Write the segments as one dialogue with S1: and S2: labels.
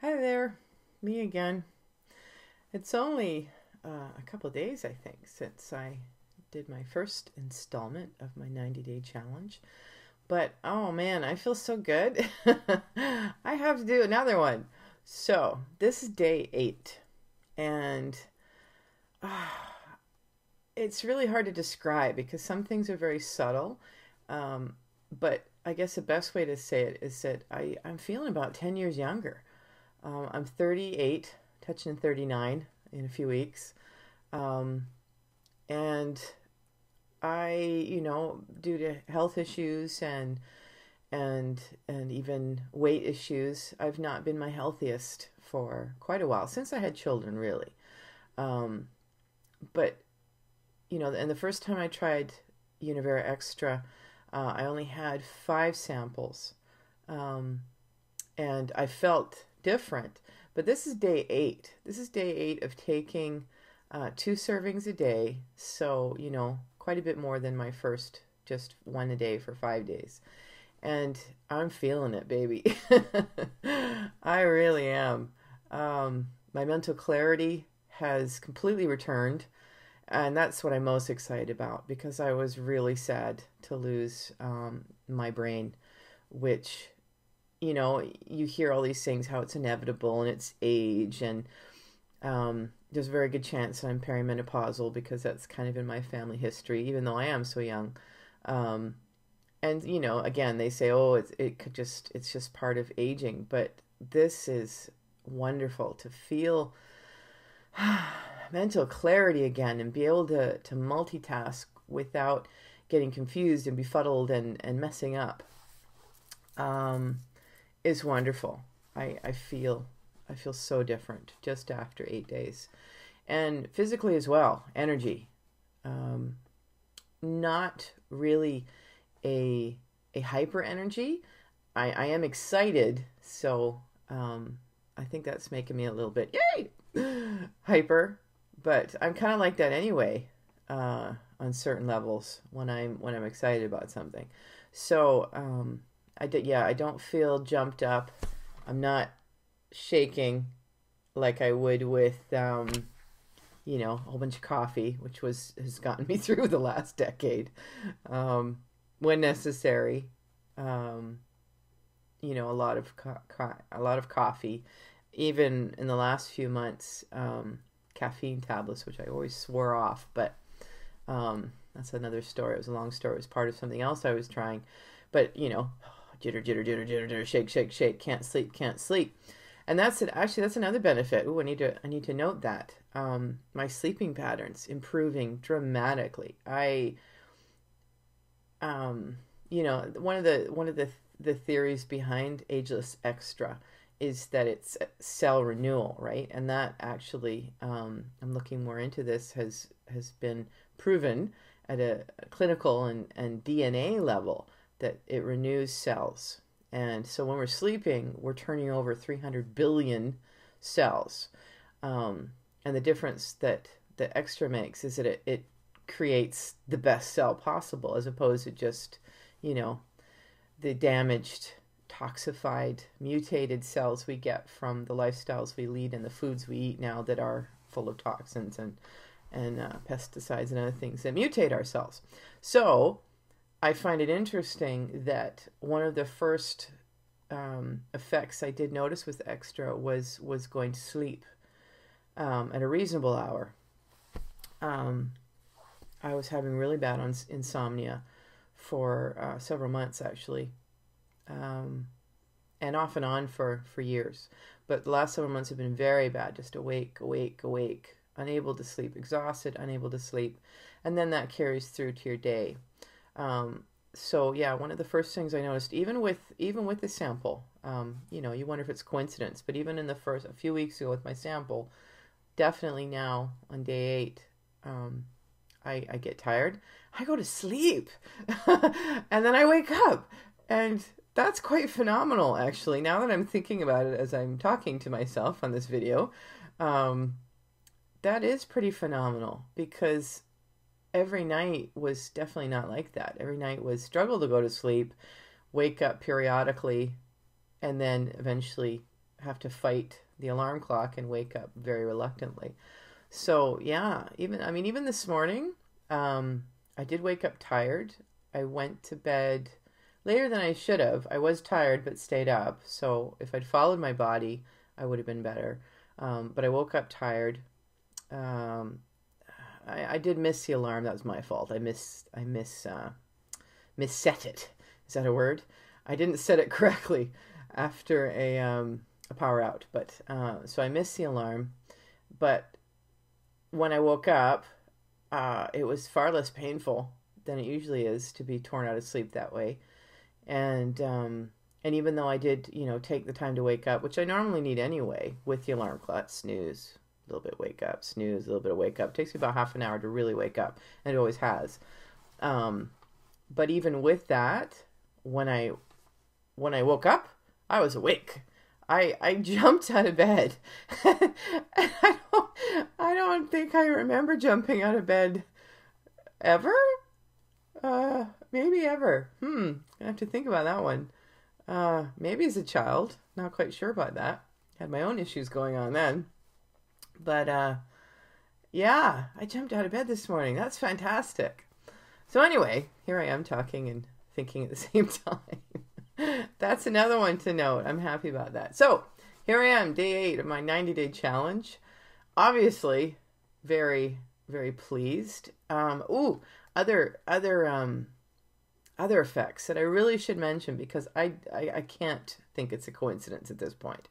S1: Hi there, me again. It's only a couple of days, I think, since I did my first installment of my 90-day challenge. But oh man, I feel so good. I have to do another one. So, this is day 8, and uh, it's really hard to describe because some things are very subtle. But I guess the best way to say it is that I'm feeling about 10 years younger. I'm 38, touching 39 in a few weeks. Um, and due to health issues and even weight issues, I've not been my healthiest for quite a while, since I had children, really. Um, but, and the first time I tried Univera Extra, I only had 5 samples. Um, and I felt different. But this is day 8. This is day 8 of taking 2 servings a day. So, quite a bit more than my first, just one a day for 5 days. And I'm feeling it, baby. I really am. My mental clarity has completely returned. And that's what I'm most excited about, because I was really sad to lose my brain, which you hear all these things, how it's inevitable and it's age, and there's a very good chance that I'm perimenopausal because that's kind of in my family history, even though I am so young. Um, and again, they say, oh, it's just part of aging, but this is wonderful to feel mental clarity again and be able to multitask without getting confused and befuddled and messing up. Is wonderful. I feel so different just after 8 days, and physically as well. Energy, um, not really a hyper energy. I am excited, so I think that's making me a little bit yay hyper, but I'm kind of like that anyway, on certain levels when I'm excited about something. So I don't feel jumped up. I'm not shaking like I would with a whole bunch of coffee, which has gotten me through the last decade, um, when necessary. Um, a lot of coffee, even in the last few months. Caffeine tablets, which I always swore off, but that's another story. It was a long story. It was part of something else I was trying, but jitter, jitter, jitter, jitter, jitter, shake, shake, shake, can't sleep, can't sleep. And that's it. Actually, that's another benefit. Ooh, I need to note that. My sleeping patterns improving dramatically. One of the theories behind Ageless Extra is that it's cell renewal, right? And that actually, I'm looking more into this, has been proven at a clinical and DNA level, that it renews cells. And so when we're sleeping, we're turning over 300 billion cells. And the difference that the extra makes is that it creates the best cell possible, as opposed to just, you know, the damaged, toxified, mutated cells we get from the lifestyles we lead and the foods we eat now that are full of toxins and pesticides and other things that mutate our cells. So I find it interesting that one of the first effects I did notice with extra was going to sleep at a reasonable hour. I was having really bad insomnia for several months, actually, and off and on for years. But the last several months have been very bad, just awake, awake, awake, unable to sleep, exhausted, unable to sleep. And then that carries through to your day. So yeah, one of the first things I noticed, even with the sample, you wonder if it's coincidence, but even in the first a few weeks ago with my sample, definitely now on day 8, I get tired, I go to sleep, and then I wake up, and that's quite phenomenal, actually. Now that I'm thinking about it as I'm talking to myself on this video, that is pretty phenomenal, because every night was definitely not like that. Every night was struggle to go to sleep, wake up periodically, and then eventually have to fight the alarm clock and wake up very reluctantly. So yeah, even this morning, I did wake up tired. I went to bed later than I should have. I was tired but stayed up. So if I'd followed my body, I would have been better. But I woke up tired. I did miss the alarm. That was my fault. I misset it. Is that a word? I didn't set it correctly after a power out. But so I missed the alarm. But when I woke up, it was far less painful than it usually is to be torn out of sleep that way. And even though I did, take the time to wake up, which I normally need anyway, with the alarm clock, snooze, a little bit wake up, snooze, a little bit of wake up. It takes me about half an hour to really wake up, and it always has. But even with that, when I woke up, I was awake. I jumped out of bed. I don't think I remember jumping out of bed ever. Maybe ever. I have to think about that one. Maybe as a child. Not quite sure about that. Had my own issues going on then. But yeah, I jumped out of bed this morning. That's fantastic. So anyway, here I am talking and thinking at the same time. That's another one to note. I'm happy about that. So here I am, day 8 of my 90-day challenge. Obviously, very, very pleased. Other effects that I really should mention, because I can't think it's a coincidence at this point.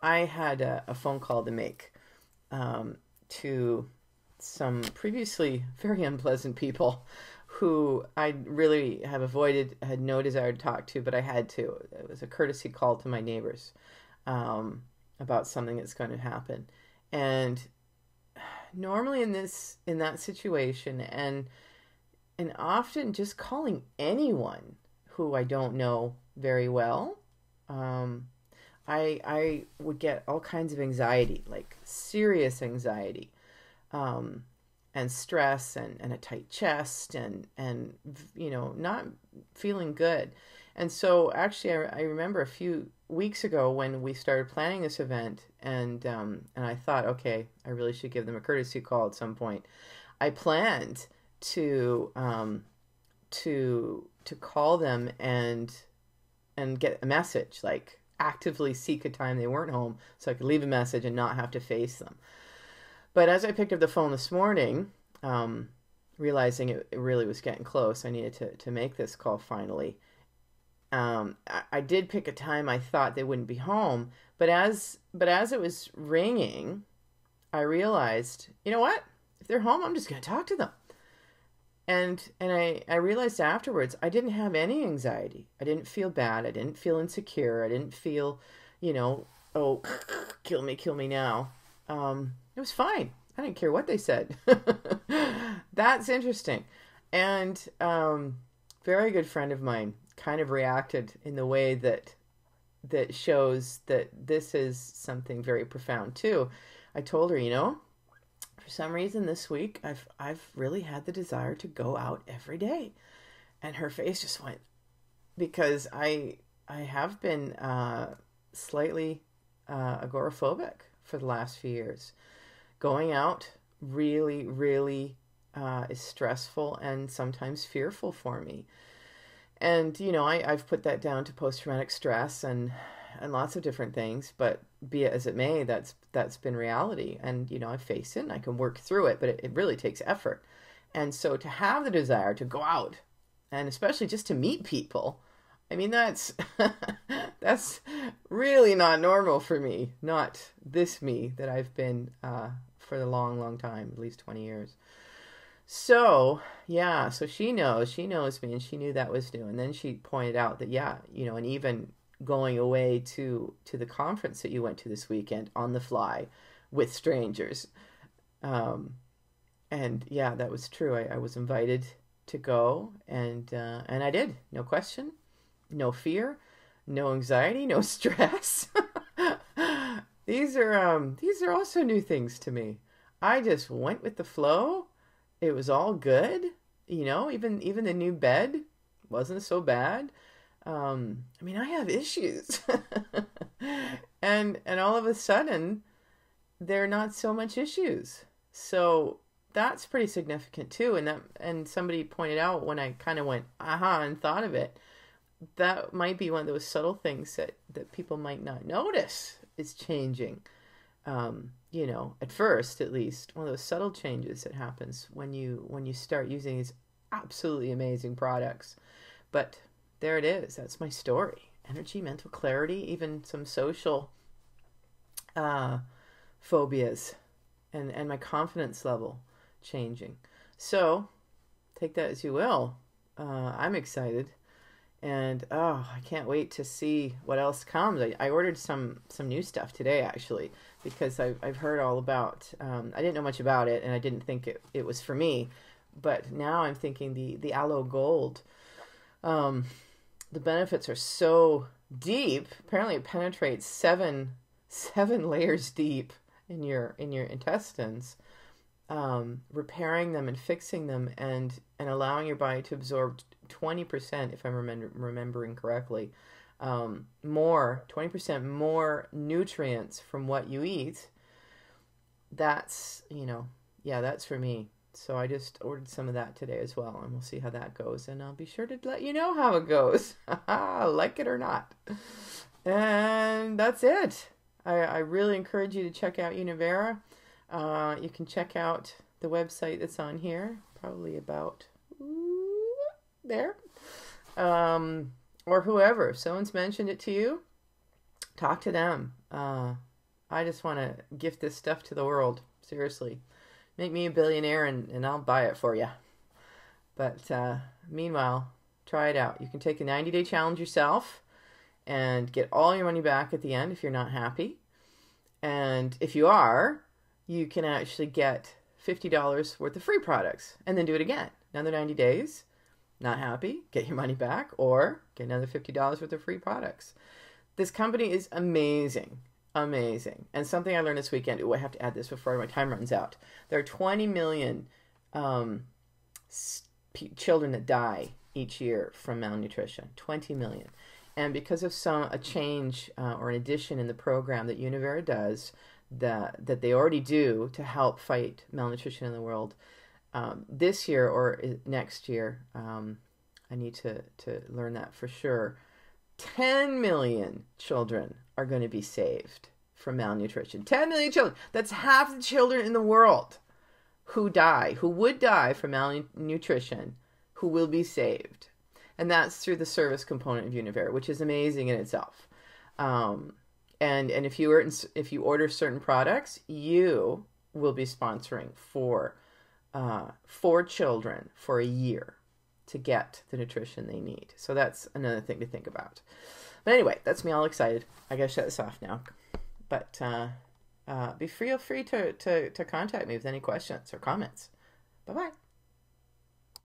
S1: I had a phone call to make to some previously very unpleasant people who I really have avoided, had no desire to talk to, but I had to. It was a courtesy call to my neighbors about something that's going to happen. And normally in that situation, and often just calling anyone who I don't know very well, I would get all kinds of anxiety, like serious anxiety, and stress and a tight chest and not feeling good. And so actually I remember a few weeks ago when we started planning this event, and I thought, okay, I really should give them a courtesy call at some point. I planned to call them and get a message, like actively seek a time they weren't home so I could leave a message and not have to face them. But as I picked up the phone this morning, realizing it really was getting close, I needed to make this call finally. I did pick a time I thought they wouldn't be home, but as it was ringing, I realized, you know what? If they're home, I'm just going to talk to them. And I realized afterwards, I didn't have any anxiety. I didn't feel bad. I didn't feel insecure. I didn't feel, oh, kill me now. It was fine. I didn't care what they said. That's interesting. And very good friend of mine kind of reacted in the way that shows that this is something very profound too. I told her, for some reason this week I've really had the desire to go out every day. And her face just went, because I have been slightly agoraphobic for the last few years. Going out really, really is stressful and sometimes fearful for me. And, I've put that down to post-traumatic stress and lots of different things, but be it as it may, that's been reality. And, I face it and I can work through it, but it really takes effort. And so to have the desire to go out, and especially just to meet people, I mean, that's really not normal for me. Not this me that I've been for a long, long time, at least 20 years. So, yeah, so she knows me, and she knew that was new. And then she pointed out that, and even going away to the conference that you went to this weekend on the fly with strangers. And yeah, that was true. I was invited to go, and I did. No question, no fear, no anxiety, no stress. These are also new things to me. I just went with the flow. It was all good, even the new bed wasn't so bad. I have issues. And all of a sudden, there are not so much issues. So that's pretty significant too. And somebody pointed out when I kind of went, aha, and thought of it, that might be one of those subtle things that people might not notice is changing. At first, at least, one of those subtle changes that happens when you start using these absolutely amazing products. But there it is. That's my story. Energy, mental clarity, even some social phobias, and my confidence level changing. So take that as you will. I'm excited. And I can't wait to see what else comes. I ordered some new stuff today, actually, because I've heard all about. I didn't know much about it, and I didn't think it was for me. But now I'm thinking the aloe gold. The benefits are so deep. Apparently, it penetrates seven layers deep in your intestines, repairing them and fixing them, and allowing your body to absorb 20%, if I'm remembering correctly, 20% more nutrients from what you eat. That's, that's for me. So I just ordered some of that today as well, and we'll see how that goes. And I'll be sure to let you know how it goes, like it or not. And that's it. I really encourage you to check out Univera. You can check out the website that's on here, probably about there, or whoever. If someone's mentioned it to you, talk to them. I just want to gift this stuff to the world. Seriously, make me a billionaire and I'll buy it for you. But meanwhile, try it out. You can take a 90-day challenge yourself and get all your money back at the end if you're not happy. And if you are, you can actually get $50 worth of free products and then do it again. Another 90 days. Not happy, get your money back, or get another $50 worth of free products. This company is amazing. Amazing. And something I learned this weekend, I have to add this before my time runs out. There are 20 million children that die each year from malnutrition. 20 million. And because of a change or an addition in the program that Univera does, that they already do to help fight malnutrition in the world, this year or next year, I need to learn that for sure. 10 million children are going to be saved from malnutrition. 10 million children. That's half the children in the world who would die from malnutrition, who will be saved. And that's through the service component of Univera, which is amazing in itself. And if you order certain products, you will be sponsoring for children for a year to get the nutrition they need. So that's another thing to think about. But anyway, that's me all excited. I gotta shut this off now. But feel free to contact me with any questions or comments. Bye-bye.